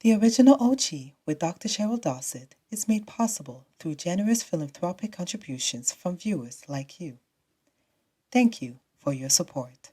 The original OG with Dr. Cheryl Dossett is made possible through generous philanthropic contributions from viewers like you. Thank you for your support.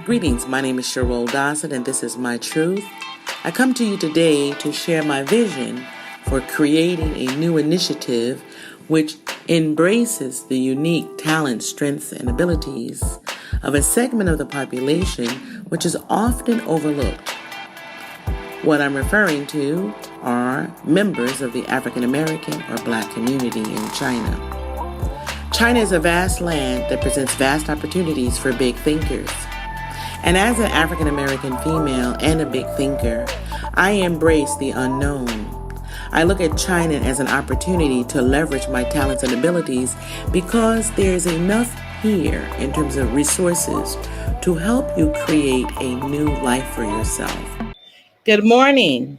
Greetings, my name is Cheryl Dossett and this is My Truth. I come to you today to share my vision for creating a new initiative which embraces the unique talents, strengths, and abilities of a segment of the population which is often overlooked. What I'm referring to are members of the African American or Black community in China. China is a vast land that presents vast opportunities for big thinkers. And as an African American female and a big thinker, I embrace the unknown. I look at China as an opportunity to leverage my talents and abilities because there's enough here in terms of resources to help you create a new life for yourself. Good morning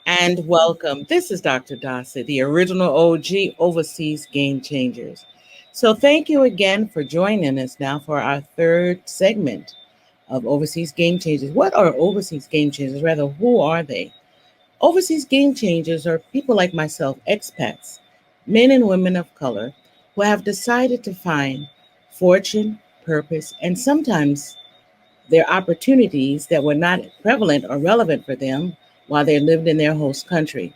and welcome. This is Dr. Dossett, the original OG Overseas Game Changers. So thank you again for joining us now for our third segment of Overseas Game Changers. What are Overseas Game Changers? Rather, who are they? Overseas Game Changers are people like myself, expats, men and women of color, who have decided to find fortune, purpose, and sometimes their opportunities that were not prevalent or relevant for them while they lived in their host country.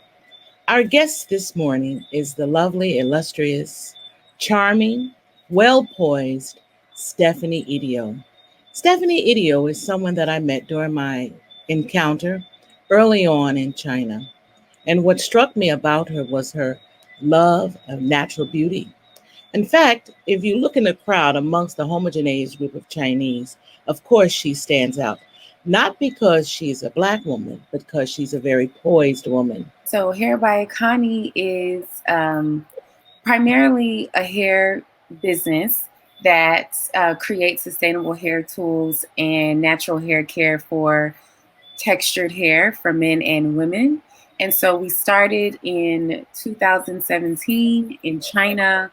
Our guest this morning is the lovely, illustrious, charming, well-poised Stephanie Idio. Stephanie Idio is someone that I met during my encounter early on in China. And what struck me about her was her love of natural beauty. In fact, if you look in the crowd amongst the homogeneous group of Chinese, of course she stands out. Not because she's a Black woman, but because she's a very poised woman. So Hair by Connie is primarily a hair business that creates sustainable hair tools and natural hair care for textured hair for men and women. And so we started in 2017 in China,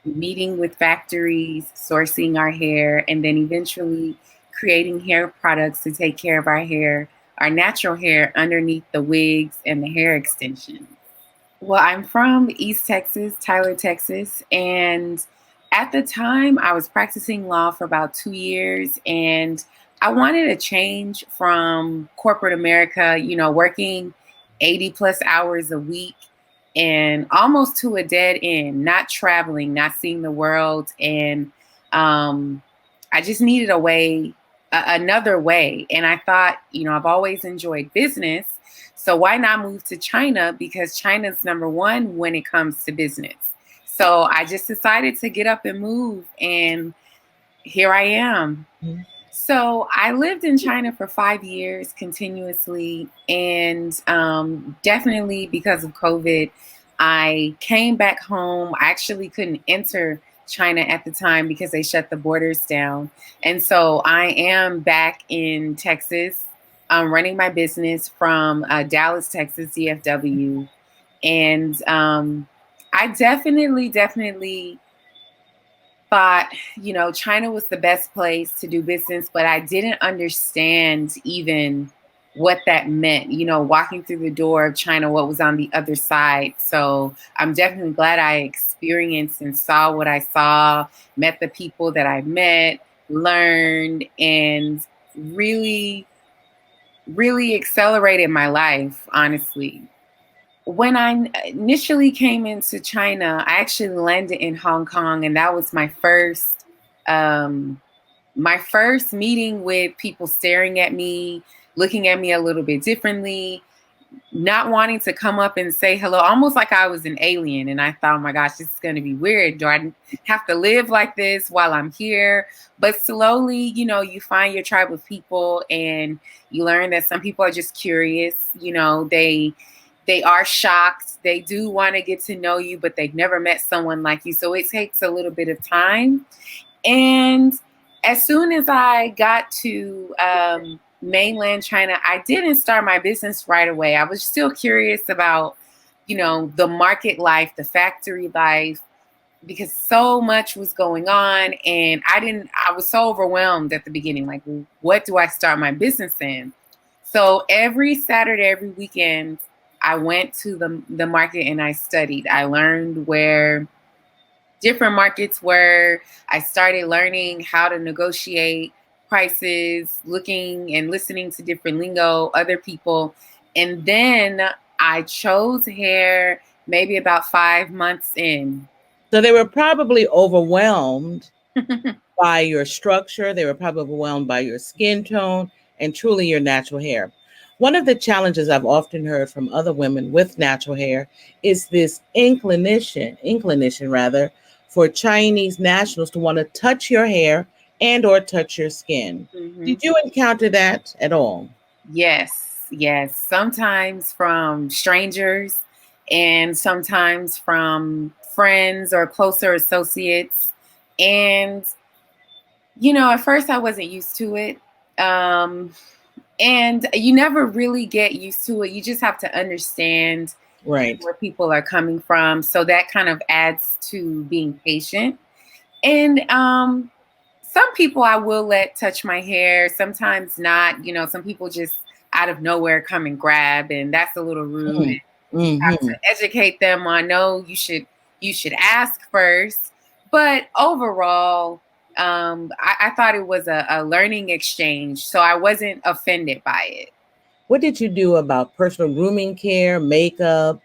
meeting with factories, sourcing our hair, and then eventually creating hair products to take care of our hair, our natural hair underneath the wigs and the hair extensions. Well, I'm from East Texas, Tyler, Texas. And at the time, I was practicing law for about 2 years. And I wanted a change from corporate America, working 80 plus hours a week and almost to a dead end, not traveling, not seeing the world. And I just needed a way, another way. And I thought, I've always enjoyed business. So why not move to China? Because China's number one when it comes to business. So I just decided to get up and move, and here I am. Mm-hmm. So I lived in China for 5 years continuously, and definitely because of COVID, I came back home. I actually couldn't enter China at the time because they shut the borders down. And so I am back in Texas. I'm running my business from Dallas, Texas, DFW. And I definitely thought, China was the best place to do business, but I didn't understand even what that meant, walking through the door of China, what was on the other side. So I'm definitely glad I experienced and saw what I saw, met the people that I met, learned, and really accelerated my life, honestly. When I initially came into China, I actually landed in Hong Kong, and that was my first meeting with people staring at me, looking at me a little bit differently, not wanting to come up and say hello, almost like I was an alien. And I thought, oh my gosh, this is going to be weird. Do I have to live like this while I'm here? But slowly, you find your tribe of people and you learn that some people are just curious. They are shocked. They do want to get to know you, but they've never met someone like you. So it takes a little bit of time. And as soon as I got to mainland China, I didn't start my business right away. I was still curious about, the market life, the factory life, because so much was going on. And I was so overwhelmed at the beginning. Like, what do I start my business in? So every Saturday, every weekend, I went to the market and I studied. I learned where different markets were. I started learning how to negotiate prices, looking and listening to different lingo, other people. And then I chose hair maybe about 5 months in. So they were probably overwhelmed by your structure. They were probably overwhelmed by your skin tone and truly your natural hair. One of the challenges I've often heard from other women with natural hair is this inclination rather, for Chinese nationals to want to touch your hair and or touch your skin. Mm-hmm. Did you encounter that at all? Yes. Sometimes from strangers and sometimes from friends or closer associates. And, at first I wasn't used to it. And you never really get used to it. You just have to understand Right. where people are coming from. So that kind of adds to being patient. And some people I will let touch my hair, sometimes not. Some people just out of nowhere come and grab, and that's a little rude. You have Mm-hmm. to educate them on, no, you should ask first. But overall, I thought it was a learning exchange, so I wasn't offended by it. What did you do about personal grooming care, makeup,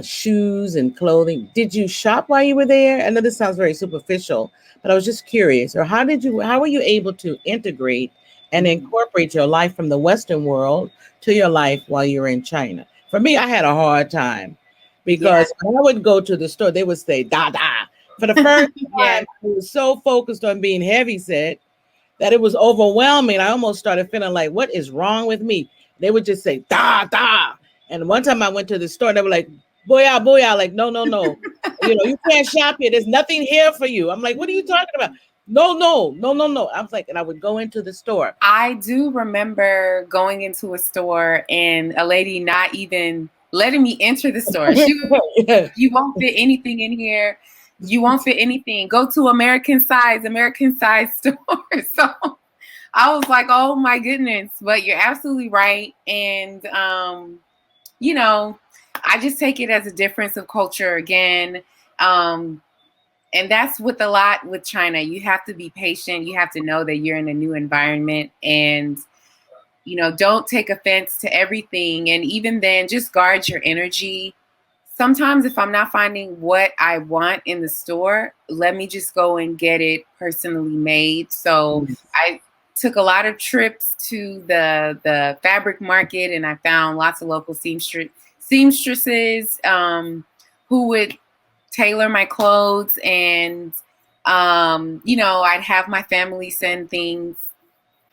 shoes, and clothing? Did you shop while you were there? I know this sounds very superficial, but I was just curious. Or how were you able to integrate and Mhm. incorporate your life from the Western world to your life while you were in China? For me, I had a hard time Yeah, because when I would go to the store, they would say da da. For the first yeah. time, I was so focused on being heavy set that it was overwhelming. I almost started feeling like, what is wrong with me? They would just say, da, da. And one time I went to the store and they were like, booyah, booyah. Like, no, no, no. You can't shop here. There's nothing here for you. I'm like, what are you talking about? No, no, no, no, no. I was like, and I would go into the store. I do remember going into a store and a lady not even letting me enter the store. She was, Yeah. you won't fit anything in here. You won't fit anything. Go to American size store. So I was like, oh my goodness. But you're absolutely right. And I just take it as a difference of culture again. Um, and that's with a lot with China. You have to be patient. You have to know that you're in a new environment and don't take offense to everything. And even then, just guard your energy. Sometimes if I'm not finding what I want in the store, let me just go and get it personally made. So I took a lot of trips to the fabric market and I found lots of local seamstresses who would tailor my clothes and I'd have my family send things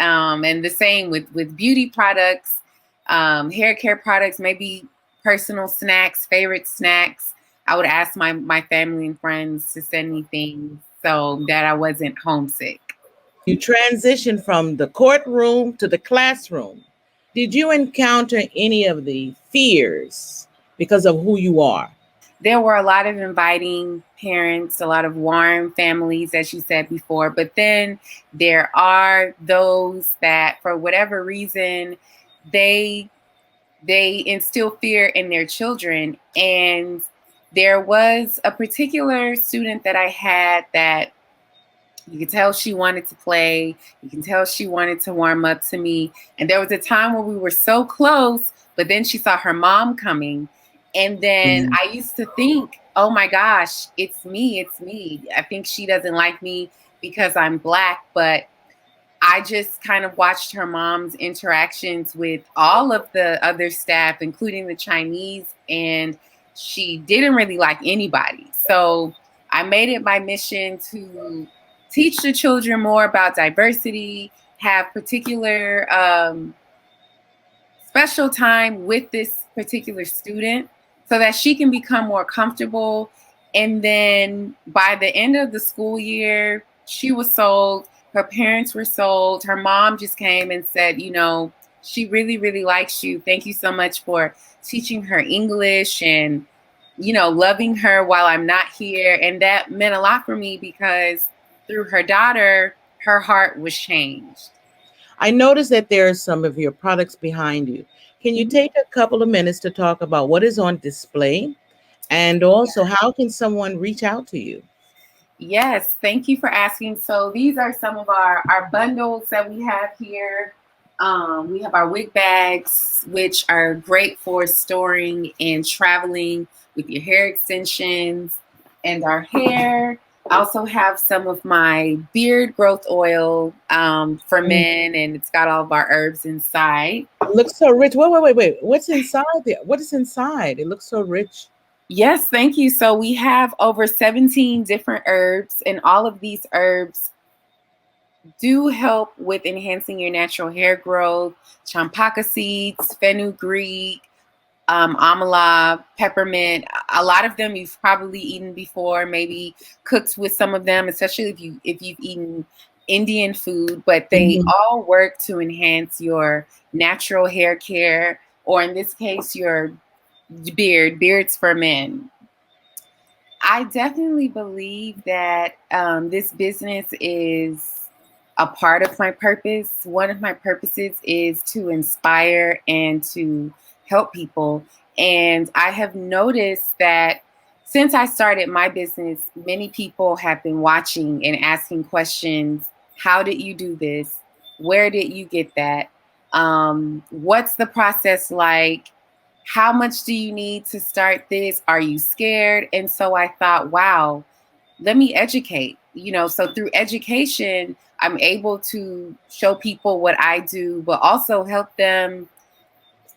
and the same with beauty products, hair care products, maybe personal snacks, favorite snacks. I would ask my family and friends to send me things so that I wasn't homesick. You transitioned from the courtroom to the classroom. Did you encounter any of the fears because of who you are? There were a lot of inviting parents, a lot of warm families, as you said before. But then there are those that, for whatever reason, they they instill fear in their children. And there was a particular student that I had that you could tell she wanted to play. You can tell she wanted to warm up to me. And there was a time where we were so close, but then she saw her mom coming. And then I used to think, oh my gosh, it's me. I think she doesn't like me because I'm Black. But I just kind of watched her mom's interactions with all of the other staff, including the Chinese, and she didn't really like anybody. So I made it my mission to teach the children more about diversity, have particular special time with this particular student so that she can become more comfortable. And then by the end of the school year, she was sold. Her parents were sold. Her mom just came and said, she really, really likes you. Thank you so much for teaching her English and, loving her while I'm not here. And that meant a lot for me because through her daughter, her heart was changed. I noticed that there are some of your products behind you. Can you take a couple of minutes to talk about what is on display? And also, how can someone reach out to you? Yes, thank you for asking. So these are some of our bundles that we have here. We have our wig bags, which are great for storing and traveling with your hair extensions and our hair. I also have some of my beard growth oil for men, and it's got all of our herbs inside. It looks so rich. Wait. What's inside there? What is inside? It looks so rich. Yes, thank you. So we have over 17 different herbs, and all of these herbs do help with enhancing your natural hair growth. Champaka seeds, fenugreek, amala, peppermint. A lot of them you've probably eaten before, maybe cooked with some of them, especially if you've eaten Indian food, but they all work to enhance your natural hair care, or in this case, your beards for men. I definitely believe that this business is a part of my purpose. One of my purposes is to inspire and to help people. And I have noticed that since I started my business, many people have been watching and asking questions. How did you do this? Where did you get that? What's the process like? How much do you need to start this? Are you scared? And so I thought, wow, let me educate. So through education, I'm able to show people what I do, but also help them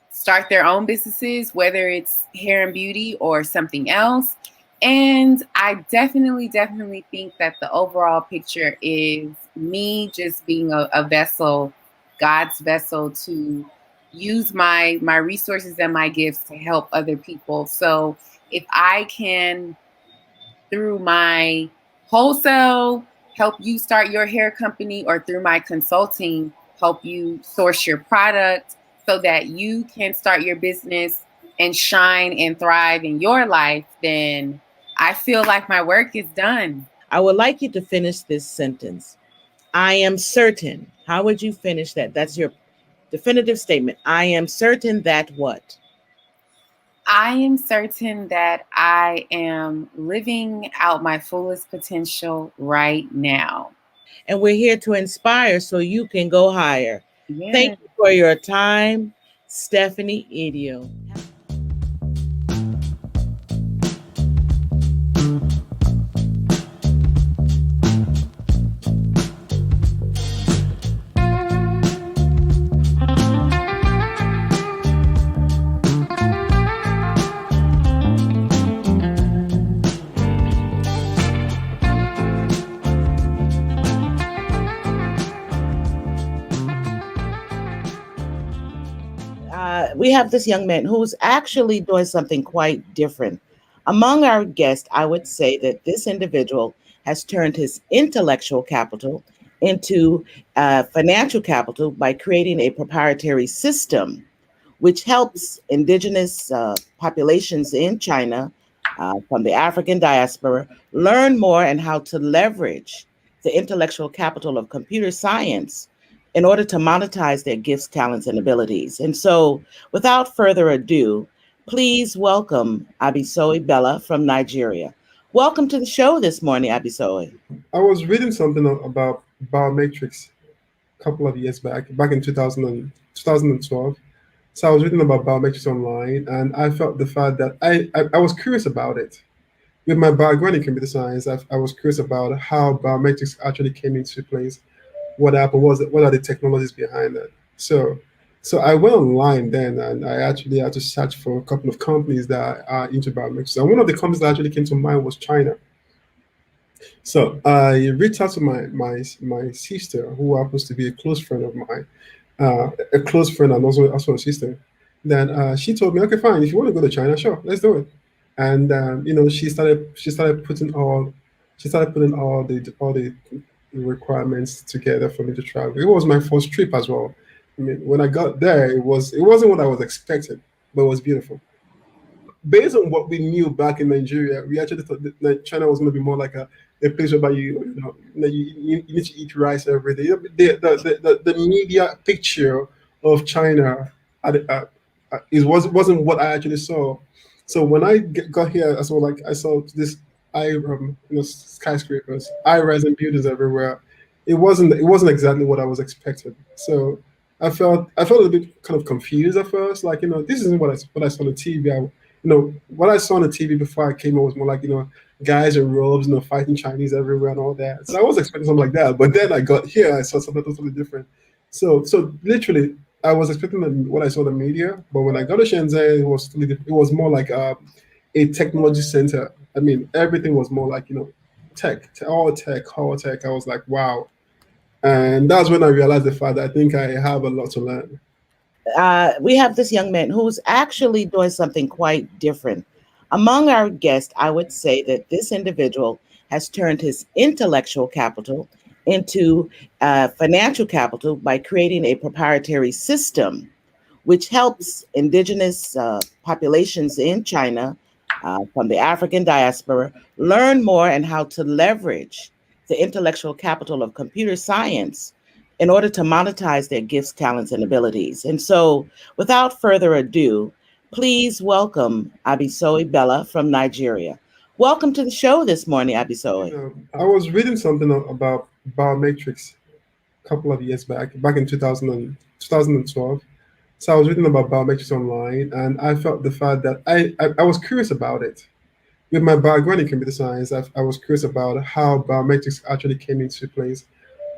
start their own businesses, whether it's hair and beauty or something else. And I definitely think that the overall picture is me just being a vessel, God's vessel, to use my resources and my gifts to help other people. So if I can, through my wholesale, help you start your hair company, or through my consulting, help you source your product so that you can start your business and shine and thrive in your life, then I feel like my work is done. I would like you to finish this sentence. I am certain. How would you finish that? That's your definitive statement. I am certain that what? I am certain that I am living out my fullest potential right now. And we're here to inspire so you can go higher. Yeah. Thank you for your time, Stephanie Idio. We have this young man who's actually doing something quite different. Among our guests, I would say that this individual has turned his intellectual capital into financial capital by creating a proprietary system which helps indigenous populations in China from the African diaspora learn more and how to leverage the intellectual capital of computer science in order to monetize their gifts, talents, and abilities. And so, without further ado, please welcome Abisoy Bella from Nigeria. Welcome to the show this morning, Abisoy. I was reading something about Biometrics a couple of years back in 2012. So I was reading about Biometrics online, and I felt the fact that I was curious about it. With my background in computer science, I was curious about how biometrics actually came into place what happened was what are the technologies behind it. So I went online then, and I actually had to search for a couple of companies that are into biometrics. And one of the companies that actually came to mind was China. So I reached out to my sister, who happens to be a close friend of mine, a close friend and also a sister. Then she told me, okay, fine, if you want to go to China, sure, let's do it. And she started putting all the requirements together for me to travel. It was my first trip as well. I mean, when I got there, it wasn't what I was expecting, but it was beautiful. Based on what we knew back in Nigeria, we actually thought that China was going to be more like a place where you need to eat rice every day. The media picture of China wasn't what I actually saw. So when I got here, I saw this skyscrapers, high-rising buildings everywhere. It wasn't exactly what I was expecting. So I felt a little bit kind of confused at first. Like, this isn't what I saw on the TV. What I saw on the TV before I came was more like, guys in robes, fighting Chinese everywhere and all that. So I was expecting something like that. But then I got here, I saw something totally different. So literally, I was expecting what I saw in the media, but when I got to Shenzhen, it was more like a technology center. I mean, everything was more like, all tech. I was like, wow. And that's when I realized the fact that I think I have a lot to learn. We have this young man who's actually doing something quite different. Among our guests, I would say that this individual has turned his intellectual capital into financial capital by creating a proprietary system which helps indigenous populations in China from the African diaspora learn more and how to leverage the intellectual capital of computer science in order to monetize their gifts, talents, and abilities. And so, without further ado, please welcome Abisoy Bella from Nigeria. Welcome to the show this morning, Abisoy. I was reading something about Biometrics a couple of years back in 2012. So I was reading about biometrics online, and I felt the fact that I was curious about it. With my background in computer science, I was curious about how biometrics actually came into place.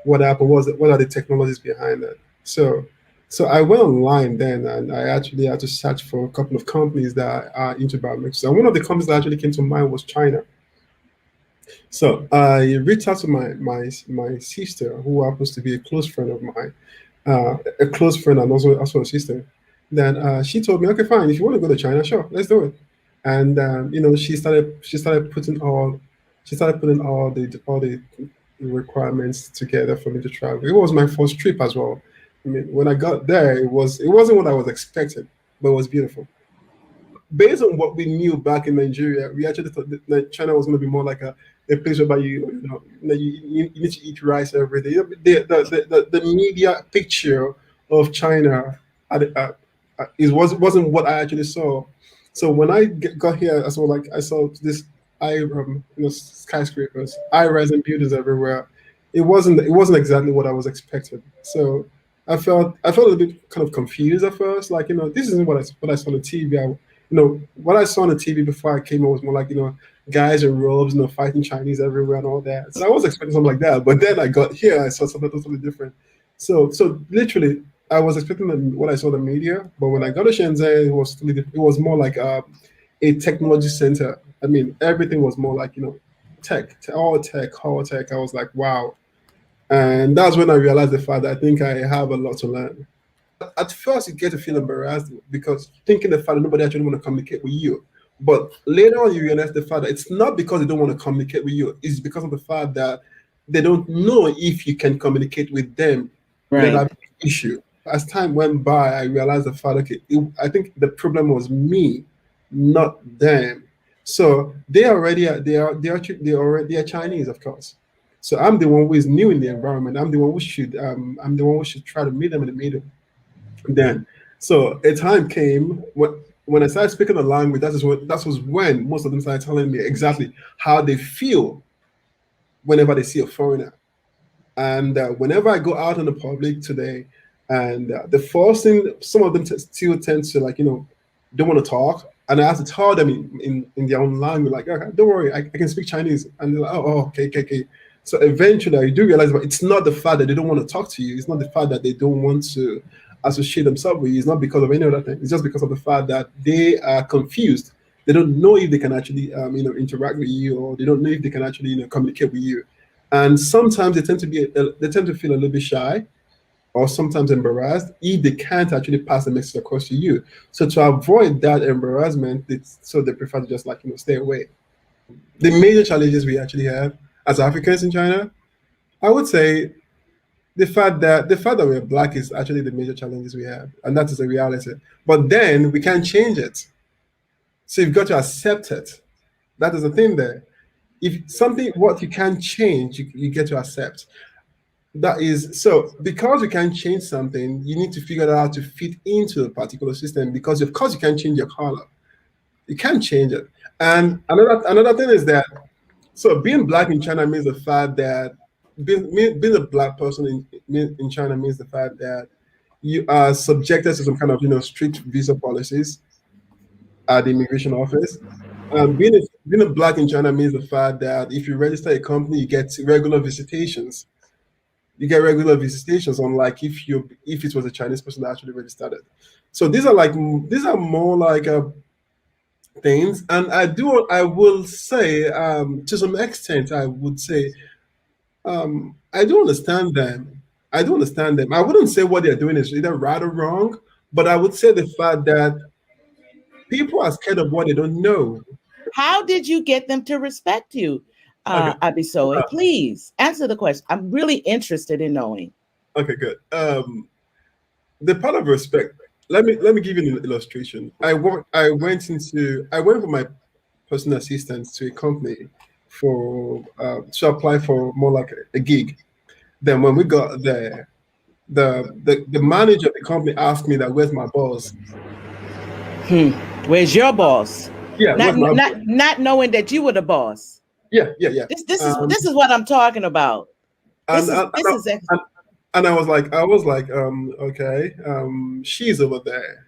What happened was what are the technologies behind it. So I went online then, and I actually had to search for a couple of companies that are into biometrics. And one of the companies that actually came to mind was China. So I reached out to my sister, who happens to be a close friend of mine, a close friend and also a sister. Then she told me, okay, fine, if you want to go to China, sure, let's do it. And she started putting all the requirements together for me to travel. It was my first trip as well. I mean, when I got there, it wasn't what I was expecting, but it was beautiful. Based on what we knew back in Nigeria, we actually thought that China was going to be more like a place where you need to eat rice every day. The media picture of China wasn't what I actually saw. So when I got here, I saw this skyscrapers, high-rising buildings everywhere. It wasn't exactly what I was expecting. So I felt a bit kind of confused at first. Like, this isn't what I saw on the TV. What I saw on the TV before I came was more like, guys in robes, fighting Chinese everywhere and all that. So I was expecting something like that. But then I got here, I saw something totally different. So literally, I was expecting what I saw in the media, but when I got to Shenzhen, it was more like a technology center. I mean, everything was more like, all tech. I was like, wow. And that's when I realized the fact that I think I have a lot to learn. At first, you get to feel embarrassed because thinking the fact that nobody actually want to communicate with you. But later on, you realize the fact that it's not because they don't want to communicate with you. It's because of the fact that they don't know if you can communicate with them Right. without issue. As time went by, I realized the fact, okay, I think the problem was me, not them. So they are Chinese, of course. So I'm the one who is new in the environment. I'm the one who should try to meet them in the middle. Then, so a time came when I started speaking the language. That was when most of them started telling me exactly how they feel whenever they see a foreigner. And whenever I go out in the public today, and the first thing, some of them still tend to, like, don't want to talk. And I have to tell them in their own language, like, okay, don't worry, I can speak Chinese. And they're like, oh, okay, okay, okay. So eventually, you do realize, but it's not the fact that they don't want to talk to you. It's not the fact that they don't want to associate themselves with you. It's not because of any other thing. It's just because of the fact that they are confused. They don't know if they can actually, interact with you, or they don't know if they can actually, communicate with you. And sometimes they tend to feel a little bit shy, or sometimes embarrassed if they can't actually pass the message across to you. So to avoid that embarrassment, so they prefer to just stay away. The major challenges we actually have as Africans in China, I would say the fact that we're black is actually the major challenges we have, and that is a reality. But then we can't change it, so you've got to accept it. That is the thing there. If something what you can't change, you get to accept. That is so because you can't change something, you need to figure out how to fit into a particular system. Because of course you can't change your color, you can't change it. And another thing is that so being black in China means the fact that being a black person in China means the fact that you are subjected to some kind of strict visa policies at the immigration office. Being a black in China means the fact that if you register a company, you get regular visitations. You get regular visitations, unlike if it was a Chinese person that actually registered it. So these are more like things, and I will say to some extent I would say I do understand them. I do understand them. I wouldn't say what they're doing is either right or wrong, but I would say the fact that people are scared of what they don't know. How did you get them to respect you, Okay, Abisoe? Please answer the question. I'm really interested in knowing. okay, good. The part of respect. Let me give you an illustration. I went for my personal assistant to a company for to apply for more like a gig. Then when we got there, the manager of the company asked me that where's my boss? Where's your boss? Yeah, Not where's my boss? not knowing that you were the boss. Yeah. This is what I'm talking about. And This is and I was like, okay, she's over there.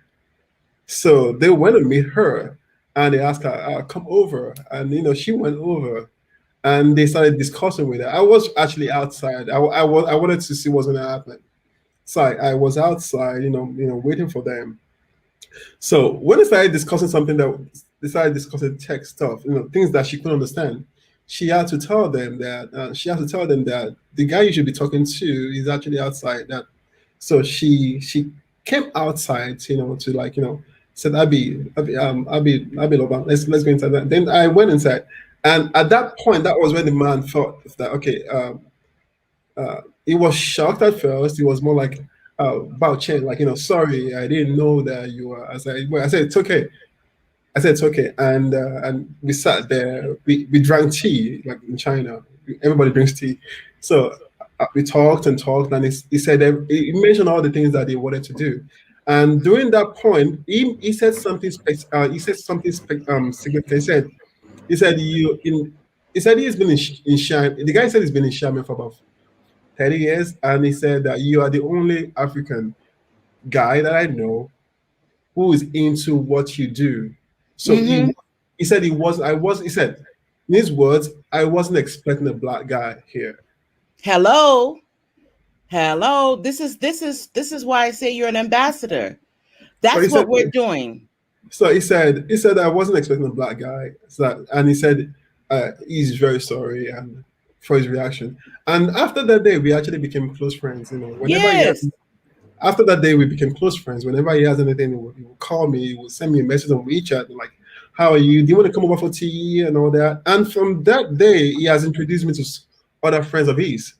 So they went to meet her, and they asked her, come over, and she went over, and they started discussing with her. I was actually outside. I wanted to see what's going to happen. So I was outside, waiting for them. So when they started discussing tech stuff, things that she couldn't understand, she had to tell them that the guy you should be talking to is actually outside. That so she came outside, to said Abby Loban, let's go inside. That. Then I went inside, and at that point, that was when the man felt that okay, he was shocked at first. He was more like, Bao Chen, sorry, I didn't know that you were. I said, it's okay. I said, it's okay. And we sat there. We drank tea, like in China. Everybody drinks tea. So we talked and talked, and he said, he mentioned all the things that he wanted to do. And during that point, he said something. Significant. He said he's been in Xiamen. The guy said he's been in Xiamen for about 30 years, and he said that you are the only African guy that I know who is into what you do. So he said he said in his words, I wasn't expecting a black guy here. hello. This is why I say you're an ambassador. That's what we're doing. So he said I wasn't expecting a black guy. And he said he's very sorry and for his reaction. And after that day, we actually became close friends. After that day, we became close friends. Whenever he has anything, he would call me, he would send me a message on WeChat, like, how are you? Do you want to come over for tea and all that? And from that day, he has introduced me to other friends of his.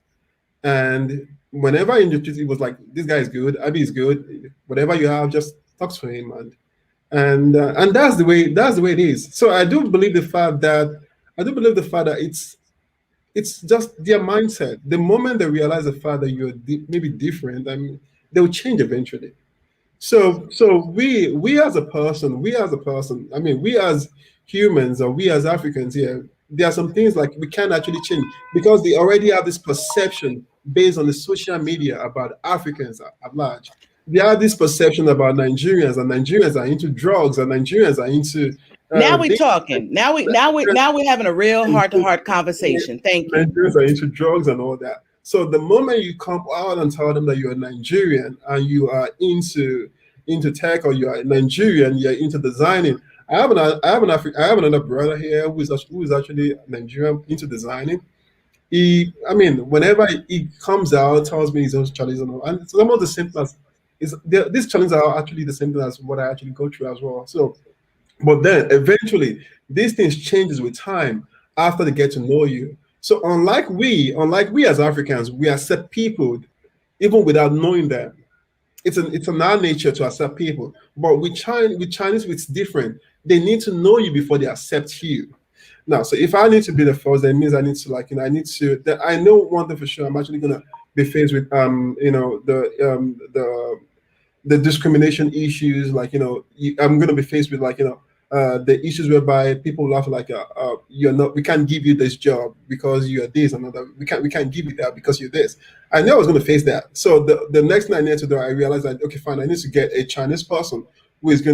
And whenever I introduced, he was like, this guy is good, Abby is good. Whatever you have, just talk to him. And that's the way it is. So I do believe the fact that it's just their mindset. The moment they realize the fact that you're maybe different, I mean, they'll change eventually. So we as a person, I mean, we as humans or we as Africans here, there are some things like we can't actually change because they already have this perception based on the social media about Africans at large. They have this perception about Nigerians, and Nigerians are into drugs, and Nigerians are into Now we They, talking. Now we're having a real heart-to-heart conversation. Thank you. Nigerians are into drugs and all that. So the moment you come out and tell them that you're a Nigerian and you are into tech, or you are Nigerian, you're into designing. I have another brother here who is actually Nigerian into designing. Whenever he comes out, tells me his own challenges and all, and it's almost the same as these challenges are actually the same thing as what I actually go through as well. So, but then eventually these things changes with time after they get to know you. So unlike we as Africans, we accept people even without knowing them. It's in our nature to accept people. But with Chinese, it's different. They need to know you before they accept you. Now, so if I need to be the first, that means I need to I need to. That I know one thing for sure. I'm actually gonna be faced with the discrimination issues. I'm going to be faced with the issues whereby people laugh you're not. We can't give you this job because you are this, and another. We can't give you that because you're this. I knew I was going to face that. So the next thing I needed to do, I realized that okay, fine, I need to get a Chinese person who is going to